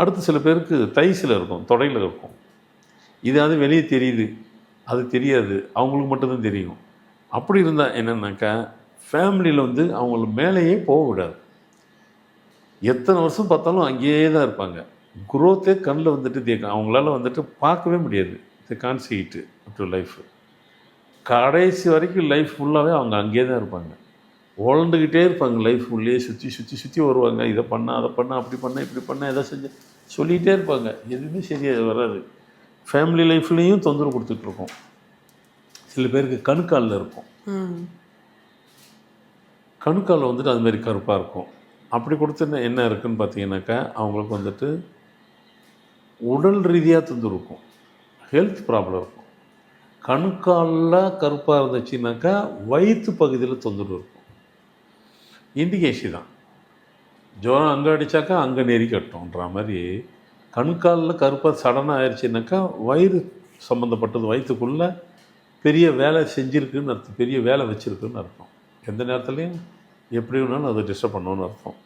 அடுத்து சில பேருக்கு தைஸில் இருக்கும், தொடையில் இருக்கும். இது அது வெளியே தெரியுது, அது தெரியாது, அவங்களுக்கு மட்டும்தான் தெரியும். அப்படி இருந்தால் என்னென்னாக்கா, ஃபேமிலியில் வந்து அவங்கள மேலேயே போக விடாது. எத்தனை வருஷம் பார்த்தாலும் அங்கேயே தான் இருப்பாங்க. குரோத்தே கண்ணில் வந்துட்டு அவங்களால வந்துட்டு பார்க்கவே முடியாது. Can't see it to life. கடைசி வரைக்கும் லைஃப் ஃபுல்லாகவே அவங்க அங்கேயே தான் இருப்பாங்க. உழண்டுக்கிட்டே இருப்பாங்க. லைஃப் உள்ளே சுற்றி சுற்றி சுற்றி வருவாங்க. இதை பண்ண, அதை பண்ண, அப்படி பண்ண, இப்படி பண்ண, எதை செஞ்ச சொல்லிகிட்டே இருப்பாங்க. எதுவுமே சரியாக வராது. ஃபேமிலி லைஃப்லேயும் தொந்தரவு கொடுத்துட்ருக்கோம். சில பேருக்கு கணுக்காலில் இருக்கும். கணுக்காலில் வந்துட்டு அதுமாரி கருப்பாக இருக்கும். அப்படி கொடுத்து என்ன இருக்குதுன்னு பார்த்தீங்கன்னாக்கா, அவங்களுக்கு வந்துட்டு உடல் ரீதியாக தொந்தரவு இருக்கும், ஹெல்த் ப்ராப்ளம் இருக்கும். கணுக்காலில் கருப்பாக இருந்துச்சுனாக்கா வயிற்று பகுதியில் தொந்தரவு இருக்கும். இண்டிகேஷன் தான். ஜுரம் அங்கே அடித்தாக்கா அங்கே நெறி கட்டும்ன்ற மாதிரி கணுக்காலில் கருப்பாக சடனாக ஆயிடுச்சுனாக்கா வயிறு சம்மந்தப்பட்டது, வயிற்றுக்குள்ளே பெரிய வேலை செஞ்சுருக்குன்னு அர்த்தம், பெரிய வேலை வச்சுருக்குன்னு அர்த்தம். எந்த நேரத்துலையும் எப்படி வேணாலும் அதை டிஸ்டர்ப் பண்ணணுன்னு அர்த்தம்.